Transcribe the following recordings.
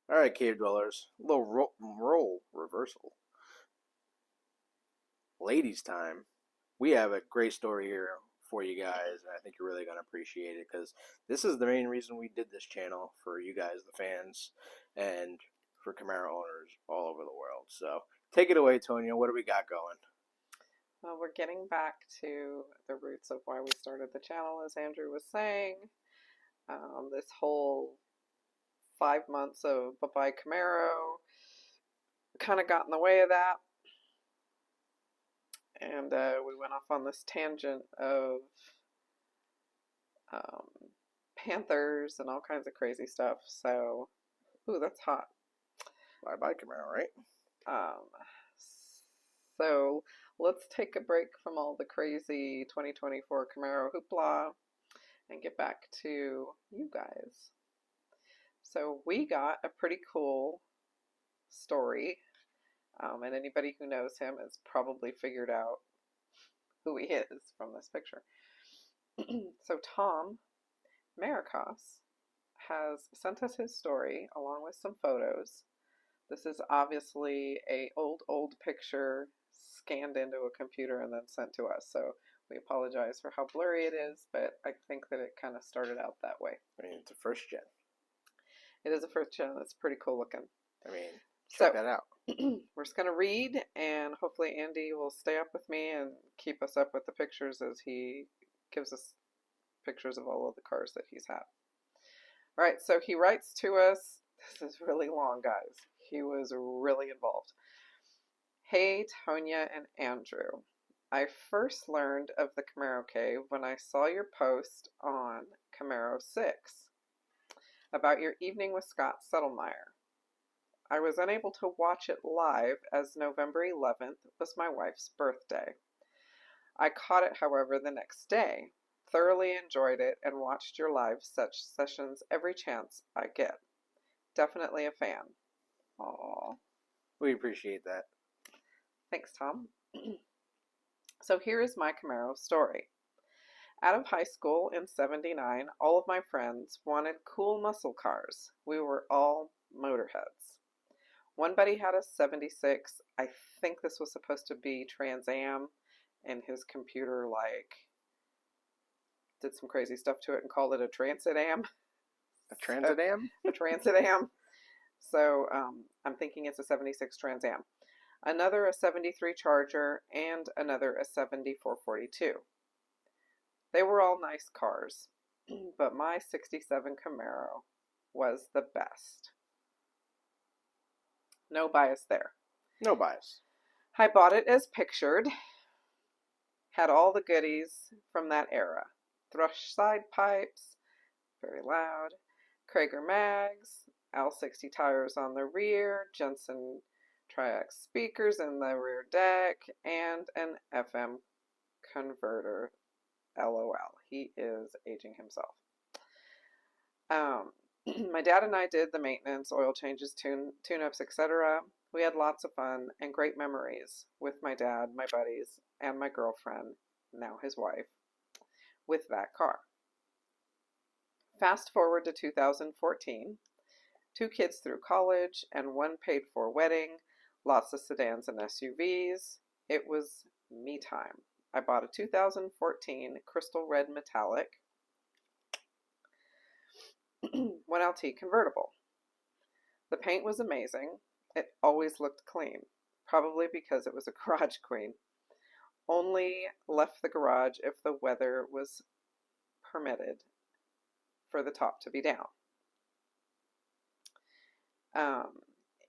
All right, cave dwellers, a little role reversal. Ladies' time. We have a great story here for you guys, and I think you're really going to appreciate it because this is the main reason we did this channel for you guys, the fans, and for Camaro owners all over the world. So take it away, Tonya. What do we got going? Well, we're getting back to the roots of why we started the channel, as Andrew was saying. This whole 5 months of Bye-Bye Camaro kind of got in the way of that. And we went off on this tangent of um, Panthers and all kinds of crazy stuff. So, ooh, that's hot. Bye bye, Camaro, right? Um, so let's take a break from all the crazy 2024 Camaro hoopla and get back to you guys. So we got a pretty cool story, and anybody who knows him has probably figured out who he is from this picture. So Tom Maricos has sent us his story along with some photos. This is obviously a old picture scanned into a computer and then sent to us. So we apologize for how blurry it is, but I think that it kind of started out that way. I mean, it's a first gen. It is a first gen. It's pretty cool looking. I mean, check that out. We're just going to read, and hopefully Andy will stay up with me and keep us up with the pictures as he gives us pictures of all of the cars that he's had. All right, so he writes to us. This is really long, guys. He was really involved. Hey, Tonya and Andrew. I first learned of the Camaro Cave when I saw your post on Camaro 6 about your evening with Scott Settlemeyer. I was unable to watch it live as November 11th was my wife's birthday. I caught it, however, the next day, thoroughly enjoyed it, and watched your live sessions every chance I get. Definitely a fan. Aww. We appreciate that. Thanks, Tom. So here is my Camaro story. Out of high school in '79, all of my friends wanted cool muscle cars. We were all motorheads. One buddy had a '76. I think this was supposed to be Trans Am, and his computer did some crazy stuff to it and called it a Transit Am. A Transit Am? A Transit Am. So I'm thinking it's a '76 Trans Am. Another a '73 Charger, and another a '7442. They were all nice cars, but my '67 Camaro was the best. No bias there. No bias. I bought it as pictured. Had all the goodies from that era. Thrush side pipes, very loud. Krager mags, L60 tires on the rear, Jensen Triax speakers in the rear deck, and an FM converter. LOL. He is aging himself. My dad and I did the maintenance, oil changes, tune-ups, etc. We had lots of fun and great memories with my dad, my buddies, and my girlfriend, now his wife, with that car. Fast forward to 2014, 2 kids through college and 1 paid-for wedding, lots of sedans and SUVs. It was me time. I bought a 2014 Crystal Red Metallic 1LT convertible. The paint was amazing. It always looked clean, probably because it was a garage queen. Only left the garage if the weather was permitted for the top to be down.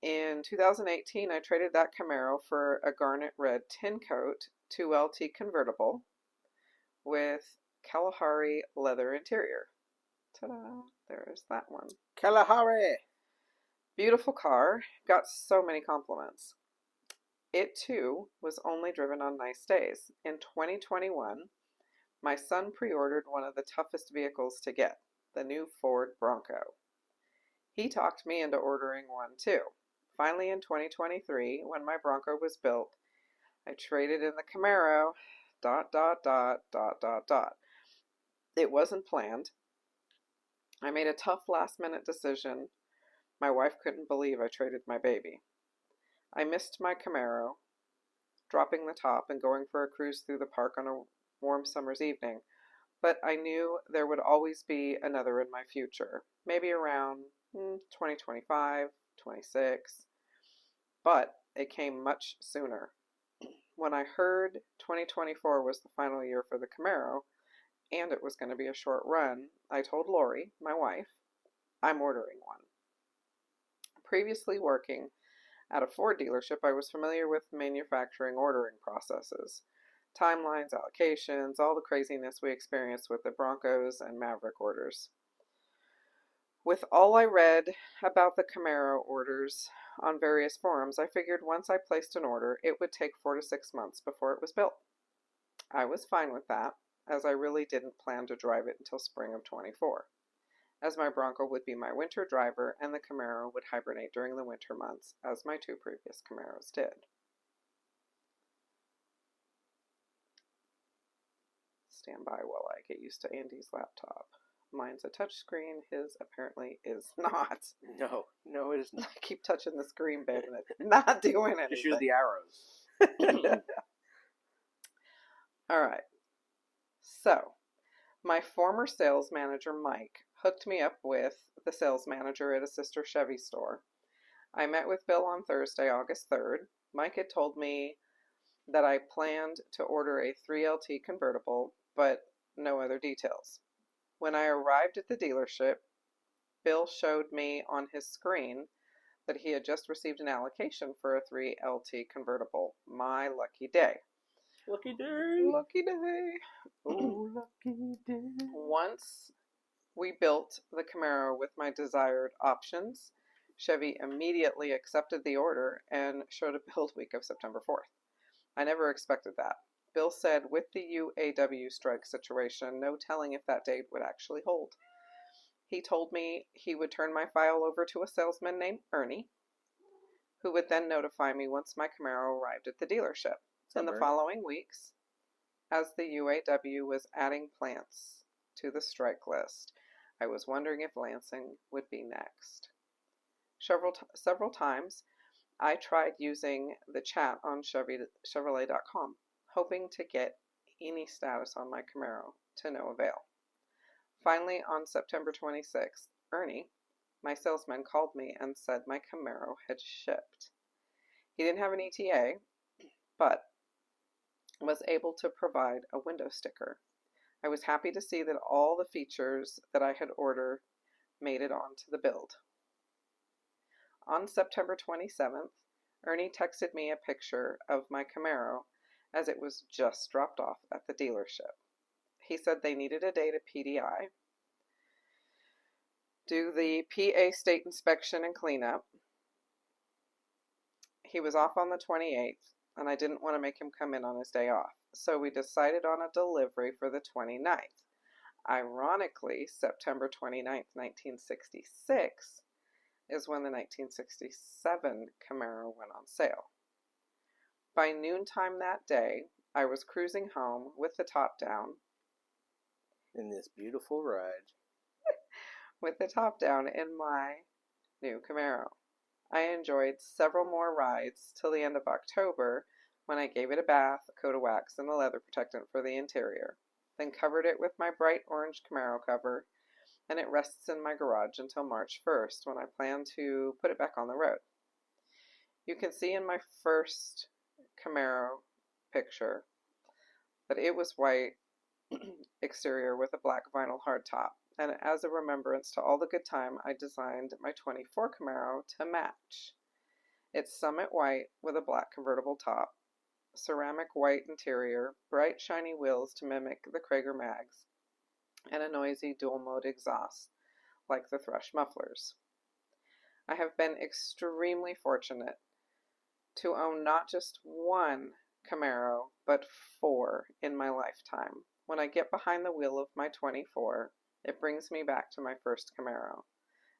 In 2018, I traded that Camaro for a garnet red tin coat 2LT convertible with Kalahari leather interior. Ta-da! There's that one. Kalahari! Beautiful car. Got so many compliments. It, too, was only driven on nice days. In 2021, my son pre-ordered one of the toughest vehicles to get, the new Ford Bronco. He talked me into ordering one, too. Finally, in 2023, when my Bronco was built, I traded in the Camaro, ... It wasn't planned. I made a tough last-minute decision My wife couldn't believe I traded my baby. I missed my Camaro, dropping the top and going for a cruise through the park on a warm summer's evening, but I knew there would always be another in my future, maybe around 2025, 26, but it came much sooner. When I heard 2024 was the final year for the Camaro, and it was going to be a short run, I told Lori, my wife, I'm ordering one. Previously working at a Ford dealership, I was familiar with manufacturing ordering processes, timelines, allocations, all the craziness we experienced with the Broncos and Maverick orders. With all I read about the Camaro orders on various forums, I figured once I placed an order, it would take 4 to 6 months before it was built. I was fine with that, as I really didn't plan to drive it until spring of 24, as my Bronco would be my winter driver and the Camaro would hibernate during the winter months, as my 2 previous Camaros did. Stand by while I get used to Andy's laptop. Mine's a touchscreen, his apparently is not. No, it is not. I keep touching the screen, babe, and it's not doing anything. Just use the arrows. All right. So, my former sales manager, Mike, hooked me up with the sales manager at a sister Chevy store. I met with Bill on Thursday, August 3rd. Mike had told me that I planned to order a 3LT convertible, but no other details. When I arrived at the dealership, Bill showed me on his screen that he had just received an allocation for a 3LT convertible. My lucky day. Lucky day. Lucky day. Oh, lucky day. Once we built the Camaro with my desired options, Chevy immediately accepted the order and showed a build week of September 4th. I never expected that. Bill said with the UAW strike situation, no telling if that date would actually hold. He told me he would turn my file over to a salesman named Ernie, who would then notify me once my Camaro arrived at the dealership. In the following weeks, as the UAW was adding plants to the strike list, I was wondering if Lansing would be next. Several times, I tried using the chat on Chevrolet.com, hoping to get any status on my Camaro, to no avail. Finally, on September 26th, Ernie, my salesman, called me and said my Camaro had shipped. He didn't have an ETA, but was able to provide a window sticker. I was happy to see that all the features that I had ordered made it onto the build. On September 27th, Ernie texted me a picture of my Camaro as it was just dropped off at the dealership. He said they needed a day to PDI, do the PA state inspection and cleanup. He was off on the 28th, and I didn't want to make him come in on his day off, so we decided on a delivery for the 29th. Ironically, September 29th, 1966 is when the 1967 Camaro went on sale. By noontime that day, I was cruising home with the top down. In this beautiful ride. With the top down in my new Camaro. I enjoyed several more rides till the end of October when I gave it a bath, a coat of wax, and a leather protectant for the interior, then covered it with my bright orange Camaro cover, and it rests in my garage until March 1st when I plan to put it back on the road. You can see in my first Camaro picture that it was white exterior with a black vinyl hardtop, and as a remembrance to all the good time, I designed my 24 Camaro to match. It's summit white with a black convertible top, ceramic white interior, bright shiny wheels to mimic the Krager mags, and a noisy dual-mode exhaust like the Thrush mufflers. I have been extremely fortunate to own not just one Camaro, but 4 in my lifetime. When I get behind the wheel of my 24, it brings me back to my first Camaro.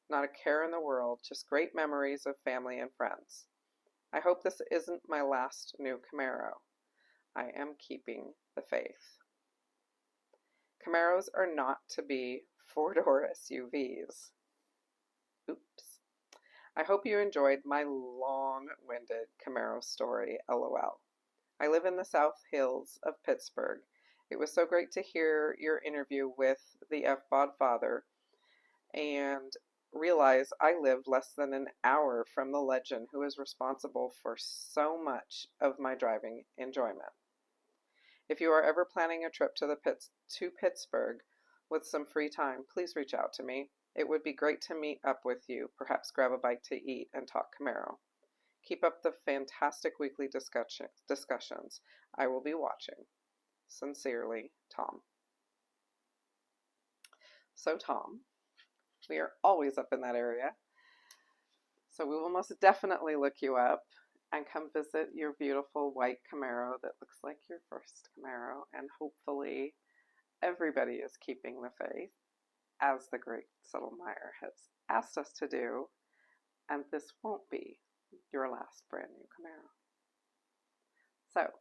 Not a care in the world, just great memories of family and friends. I hope this isn't my last new Camaro. I am keeping the faith. Camaros are not to be four-door SUVs. Oops. I hope you enjoyed my long-winded Camaro story, LOL. I live in the South Hills of Pittsburgh. It was so great to hear your interview with the F-Bod father and realize I live less than an hour from the legend who is responsible for so much of my driving enjoyment. If you are ever planning a trip to Pittsburgh with some free time, please reach out to me. It would be great to meet up with you, perhaps grab a bite to eat and talk Camaro. Keep up the fantastic weekly discussions. I will be watching. Sincerely, Tom. So, Tom, we are always up in that area. So we will most definitely look you up and come visit your beautiful white Camaro that looks like your first Camaro. And hopefully everybody is keeping the faith, as the great Settlemyre has asked us to do. And this won't be your last brand new Camaro. So,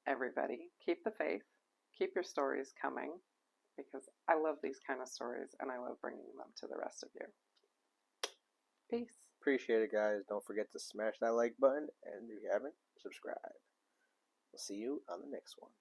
everybody, keep the faith, keep your stories coming, because I love these kind of stories and I love bringing them to the rest of you. Peace. Appreciate it, guys. Don't forget to smash that like button, and if you haven't, subscribe. We'll see you on the next one.